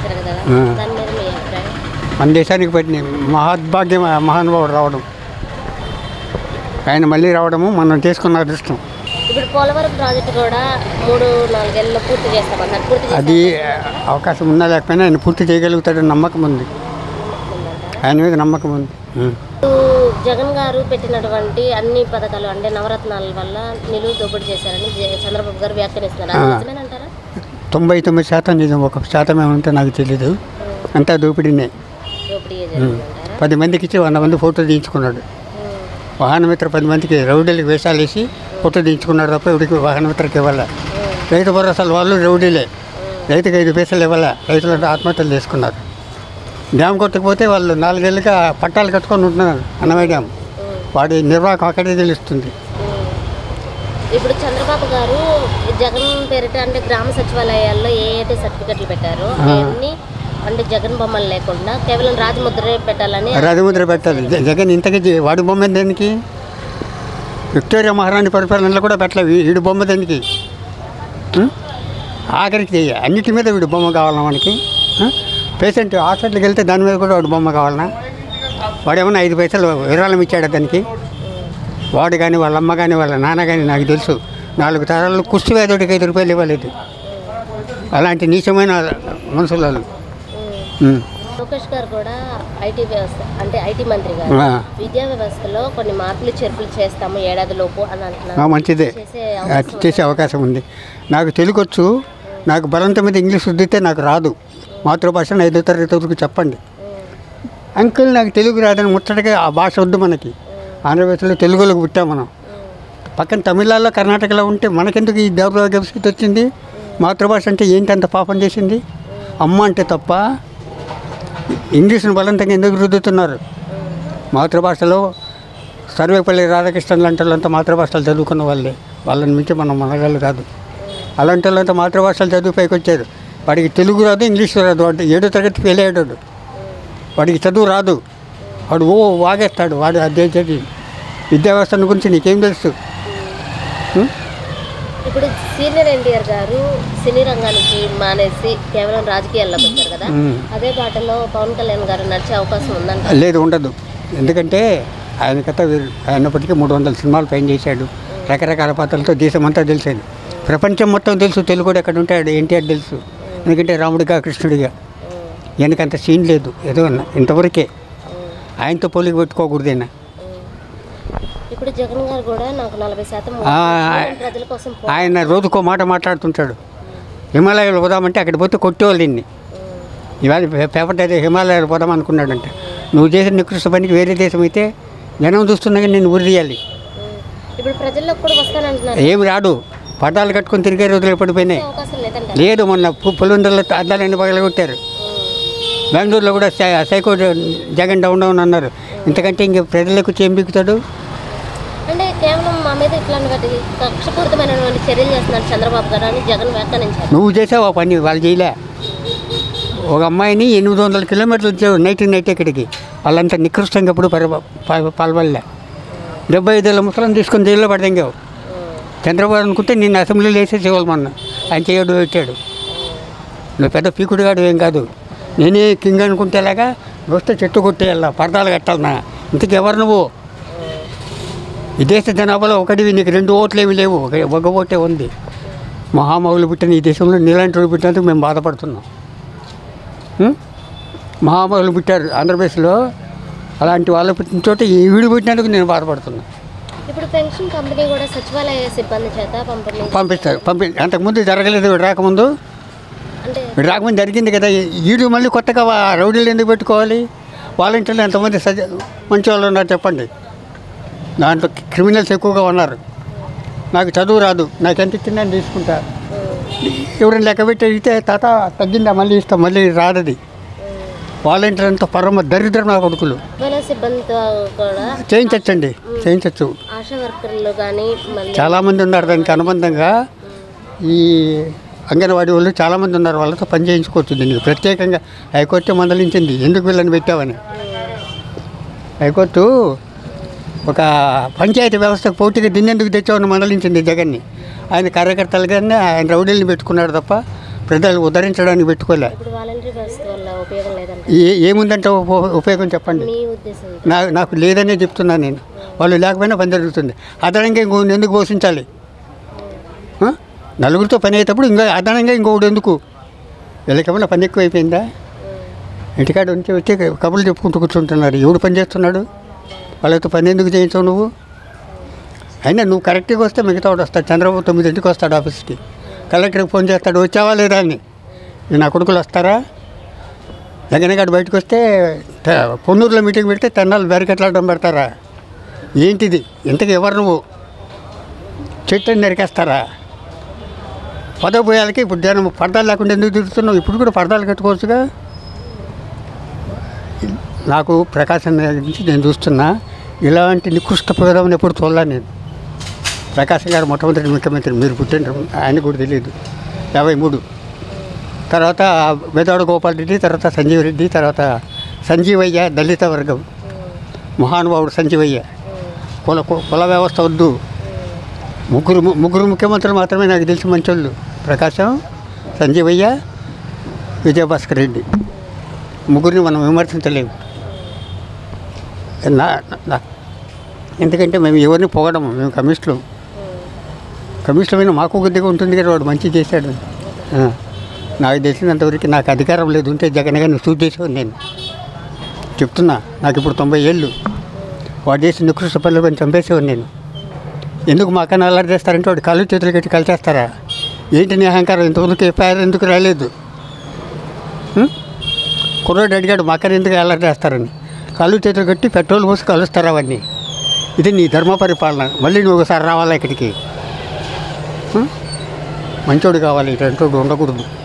చేశారు కదా, దాని మీద మీ అభిప్రాయం? మన దేశానికి పట్టిన మహాద్భాగ్యం మహానుభావుడు రావడం, ఆయన మళ్ళీ రావడము మనం చేసుకున్న అదృష్టం. ఇప్పుడు పోలవరం ప్రాజెక్టు కూడా 3-4 ఏళ్ళలో పూర్తి చేస్తామన్నారు. అది అవకాశం ఉన్నా లేకపోయినా ఆయన పూర్తి చేయగలుగుతాడని నమ్మకం ఉంది, ఆయన మీద నమ్మకం ఉంది. జగన్ గారు పెట్టినటువంటి అన్ని పథకాలు అంటే నవరత్నాల వల్ల నిలువు దోపిడీ చేశారని చంద్రబాబు గారు వ్యాఖ్యానిస్తున్నారు. నిజమేనంటారా? 99% నిజం, 1% ఏమంటే నాకు తెలీదు. అంతా దోపిడీనే. 10 మందికి ఇచ్చి 100 మంది ఫోటో తీయించుకున్నాడు. వాహనమిత్ర 10 మందికి రౌడీలకు వేషాలు వేసి ఫోటో తీయించుకున్నాడు తప్ప ఎవరికి వాహనమిత్రకి ఇవ్వాల. రైతు భరోసాలు వాళ్ళు రౌడీలే, రైతుకి 5 పైసలు ఇవ్వాల. రైతులంటే ఆత్మహత్యలు చేసుకున్నారు. డ్యామ్ కొట్టకపోతే వాళ్ళు 4 ఏళ్ళుగా పట్టాలు కట్టుకొని ఉంటున్నారు. అన్నమయ్య డ్యామ్ వాడి నిర్వాహకం అక్కడే తెలుస్తుంది. ఇప్పుడు చంద్రబాబు గారు జగన్ పేరిట అంటే గ్రామ సచివాలయాల్లో ఏదైతే సర్టిఫికెట్లు పెట్టారో అవన్నీ అంటే జగన్ బొమ్మలు లేకుండా కేవలం రాజముద్రే పెట్టాలని. రాజముద్ర పెట్టాలి. జగన్ ఇంతకీ వాడి బొమ్మ దేనికి? విక్టోరియా మహారాణి పరిపాలనలో కూడా పెట్టలేదు వీడి బొమ్మ దేనికి? ఆఖరికి అన్నిటి మీద వీడి బొమ్మ కావాలా మనకి? పేషెంట్ హాస్పిటల్కి వెళ్తే దాని మీద కూడా వాడి బొమ్మ కావాలన్నా? వాడేమన్నా 5 పైసలు విరాళం ఇచ్చాడు దానికి? వాడు కానీ వాళ్ళ అమ్మ కానీ వాళ్ళ నాన్న కానీ నాకు తెలుసు 4 తరాలు కుస్తీ వేదోడికి 5 రూపాయలు ఇవ్వలేదు. అలాంటి నీచమైన మనుషులు వాళ్ళు. లోకేష్ గారు కూడా ఐటీ వ్యవస్థ అంటే ఐటీ మంత్రి గారు విద్యా వ్యవస్థలో కొన్ని మార్పులు చేర్పులు చేస్తాము ఏడాదిలోపు అని అంటున్నారు. మంచిదే, చేసే అవకాశం ఉంది. నాకు తెలుగు వచ్చు, నాకు బలంత మీద ఇంగ్లీష్ వద్దితే నాకు రాదు. మాతృభాషను 5వ తరగతి వరకు చెప్పండి. అంకుల్ నాకు తెలుగు రాదని ముచ్చటగా ఆ భాష వద్దు మనకి. ఆంధ్రప్రదేశ్లో తెలుగులోకి పుట్టాం మనం. పక్కన తమిళనాడులో కర్ణాటకలో ఉంటే మనకెందుకు ఈ దౌర్భాగ్య స్థితి వచ్చింది? మాతృభాష అంటే ఏంటి అంత పాపం చేసింది? అమ్మ అంటే తప్ప ఇంగ్లీష్ను బలంతంగా ఎందుకు రుద్దుతున్నారు? మాతృభాషలో సర్వేపల్లి రాధాకృష్ణన్ లాంటి వాళ్ళంతా మాతృభాషలు చదువుకున్న వాళ్ళే. వాళ్ళని మించి మనం మనగాళ్ళు కాదు. అలాంటి వాళ్ళంతా మాతృభాషలు చదువు పైకి వచ్చారు. వాడికి తెలుగు రాదు, ఇంగ్లీష్ రాదు. వాడు 7వ తరగతి ఫెయిల్ అయ్యాడు. వాడికి చదువు రాదు. వాడు వాగేస్తాడు. వాడు అదే విద్యా వ్యవస్థ గురించి నీకేం తెలుసు? ఇప్పుడు సీనియర్ ఎన్టీఆర్ గారు సినీ రంగానికి మానేసి కేవలం రాజకీయాల్లోకి వచ్చారు కదా, అదే బాటలో పవన్ కళ్యాణ్ గారు నడిచే అవకాశం ఉందంట? లేదు, ఉండదు. ఎందుకంటే ఆయన కథ అయినప్పటికీ 300 సినిమాలు పైన చేశాడు. రకరకాల పాత్రలతో దేశమంతా తెలిసేది. ప్రపంచం మొత్తం తెలుసు. తెలుగు కూడా ఎక్కడ ఉంటాడు ఎన్టీఆర్ తెలుసు. ఎందుకంటే రాముడిగా కృష్ణుడిగా వెనకంత సీన్ లేదు. ఏదో ఇంతవరకే. ఆయనతో పోలికి పెట్టుకోకూడదైనా. ఇప్పుడు జగన్ గారు కూడా నాకు 40% ప్రజల కోసం ఆయన రోజుకో మాట మాట్లాడుతుంటాడు. హిమాలయాలు పోదామంటే అక్కడ పోతే కొట్టేవాళ్ళు ఇన్ని. ఇవాళ పేపర్ అయితే హిమాలయాలు పోదాం అనుకున్నాడంటే నువ్వు చేసిన నికృష్ట పనికి వేరే దేశం అయితే జనం చూస్తున్నా కానీ నేను ఉరి తీయాలి. ఇప్పుడు ప్రజల్లో కూడా వస్తానంటున్నారు. ఏమి రాడు. పట్టాలు కట్టుకొని తిరిగే రోజులు పడిపోయినాయి. లేదు, మొన్న పులివెందులలో అద్దాలన్నీ పగలగొట్టారు. బెంగళూరులో కూడా సైకో జగన్ డౌన్ డౌన్ అన్నారు. ఇంతకంటే ఇంక ప్రజలకు ఏం బిగుతాడు? అంటే కేవలం మా మీద ఇట్లాంటి కక్షపూరితమైనటువంటి చర్యలు చేస్తున్నారు చంద్రబాబు గారు అని జగన్ వ్యాఖ్యానించారు. నువ్వు చేసావు ఆ పని, వాళ్ళు చేయలే. ఒక అమ్మాయిని 800 కిలోమీటర్లు వచ్చావు నైట్ ఇక్కడికి. వాళ్ళంతా నికృష్టంగా ఎప్పుడు పాల్పడలే. 75 ఏళ్ళ ముసలం తీసుకొని జైల్లో పడదంగావు. చంద్రబాబు అనుకుంటే నిన్ను అసెంబ్లీలో వేసేసేవాళ్ళు. మొన్న ఆయన చేయడు పెట్టాడు. నువ్వు పెద్ద పీకుడుగాడు ఏం కాదు. నేనే కింగ్ అనుకుంటేలాగా వస్తే చెట్టు కొట్టేయాల, పరదాలు కట్టాలన్నా. ఇంతకు ఎవరు నువ్వు? ఈ దేశ జనాభాలో ఒకటివి, నీకు 2 ఓట్లు ఏమి లేవు, ఒక ఓటే ఉంది. మహామౌలు పుట్టిన ఈ దేశంలో నీలాంటి వాళ్ళు పుట్టినందుకు మేము బాధపడుతున్నాం. మహామౌలు పుట్టారు ఆంధ్రప్రదేశ్లో, అలాంటి వాళ్ళు పుట్టిన చోట ఈ వీడు పుట్టినందుకు నేను బాధపడుతున్నాను. ఇప్పుడు పెన్షన్ కంపెనీ కూడా సచివాలయ సిబ్బంది చేత పంపిస్తారు. అంతకుముందు జరగలేదు. వీడు రాకముందు జరిగింది కదా. వీడు మళ్ళీ కొత్తగా రౌడీలు ఎందుకు పెట్టుకోవాలి? వాలంటీర్లు ఎంతమంది మంచి వాళ్ళు ఉన్నారు చెప్పండి. దాంట్లో క్రిమినల్స్ ఎక్కువగా ఉన్నారు. నాకు చదువు రాదు, నాకు ఎంత ఇచ్చిందని తీసుకుంటా. ఎవరైనా లెక్క పెట్టి అయితే తాత తగ్గిందా మళ్ళీ ఇస్తాం, మళ్ళీ రాదది. వాలంటీర్ అంతా పరమ దరిద్రం నా కొడుకులు. చేయించచ్చు. చాలామంది ఉన్నారు దానికి అనుబంధంగా. ఈ అంగన్వాడీ వాళ్ళు చాలామంది ఉన్నారు, వాళ్ళతో పని చేయించుకోవచ్చు. దీనికి ప్రత్యేకంగా హైకోర్టు మందలించింది, ఎందుకు వీళ్ళని పెట్టామని. హైకోర్టు ఒక పంచాయతీ వ్యవస్థకు పోటీగా దీన్ని ఎందుకు తెచ్చామని మందలించింది జగన్ని. ఆయన కార్యకర్తలు కానీ ఆయన రౌడీలను పెట్టుకున్నాడు తప్ప ప్రజలు ఉద్ధరించడానికి పెట్టుకోలే. ఇప్పుడు వాలంటరీ వ్యవస్థ వల్ల ఉపయోగం లేదంట. ఏముందంటే ఉపయోగం చెప్పండి. మీ ఉద్దేశం? నాకు లేదనే చెప్తున్నాను నేను. వాళ్ళు లేకపోయినా పని జరుగుతుంది. అదనంగా ఇంకొకటి ఎందుకు పోషించాలి? నలుగురితో పని అయ్యేటప్పుడు ఇంకా అదనంగా ఇంకొకటి ఎందుకు? వీళ్ళకేమన్నా పని ఎక్కువ అయిపోయిందా? ఇంటికాడ ఉంచి వచ్చి కబుర్లు చెప్పుకుంటూ కూర్చుంటున్నారు. ఎవడు పని చేస్తున్నాడు? వాళ్ళతో పని ఎందుకు చేయించావు నువ్వు? అయినా నువ్వు కరెక్ట్గా వస్తే మిగతా వాడు వస్తాడు. చంద్రబాబు 9 వస్తాడు ఆఫీస్కి. కలెక్టర్కి ఫోన్ చేస్తాడు, వచ్చావా లేదా అని. నా కొడుకులు వస్తారా? జగన్గాడు బయటకు వస్తే పొన్నూరులో మీటింగ్ పెడితే తెన్నాళ్ళు బ్యారికెట్లాడడం పెడతారా? ఏంటిది? ఇంతకు ఎవరు నువ్వు? చెట్టు నరికేస్తారా? పదవి పోయాలకి ఇప్పుడు జనం పరదాలు లేకుండా ఎందుకు తిరుగుతున్నావు? ఇప్పుడు కూడా పరదాలు కట్టుకోవచ్చుగా. నాకు ప్రకాశం నుంచి నేను చూస్తున్నా, ఇలాంటి నికృష్ట ప్రదమని ఎప్పుడు చూడలే నేను. ప్రకాశం గారు మొట్టమొదటి ముఖ్యమంత్రి, మీరు పుట్టిన ఆయన కూడా తెలియదు. 53 తర్వాత బెదవాడ గోపాల్ రెడ్డి, తర్వాత సంజీవ్ రెడ్డి, తర్వాత సంజీవయ్య, దళిత వర్గం మహానుభావుడు సంజీవయ్య. కుల వ్యవస్థ వద్దు. ముగ్గురు ముఖ్యమంత్రులు మాత్రమే నాకు తెలిసి మంచోళ్ళు. ప్రకాశం, సంజీవయ్య, విజయభాస్కర్ రెడ్డి. ముగ్గురిని మనం విమర్శించలేము. ఎందుకంటే మేము ఎవరిని పొగడము. మేము కమిషన్ల మీద మాకు కొద్దిగా ఉంటుంది కదా, వాడు మంచి చేశాడు. నాకు తెలిసినంతవరకు నాకు అధికారం లేదు. ఉంటే జగన్ గారిని సూట్ చేసేవాడు. నేను చెప్తున్నా, నాకు ఇప్పుడు 90 ఏళ్ళు. వాడు చేసి నికృష్ట పనులు కొంచెం చంపేసేవాడు నేను. ఎందుకు మా కన్నా అల్లరి చేస్తారంటే వాడు కాళ్ళు చేతులు కట్టి కలిసేస్తారా? ఏంటి నీ అహంకారం? ఇంతవరకు ఎఫ్ఐఆర్ ఎందుకు రాలేదు? కుర్రోడు అడిగాడు మా కన్నా ఎందుకు అల్లరి చేస్తారని. కాళ్ళు చేతులు కట్టి పెట్రోల్ పోసి కలుస్తారు అవన్నీ. ఇది నీ ధర్మ పరిపాలన. మళ్ళీ నువ్వు ఒకసారి రావాలా ఇక్కడికి? మంచోడు కావాలి, ఇటువంటి ఉండకూడదు.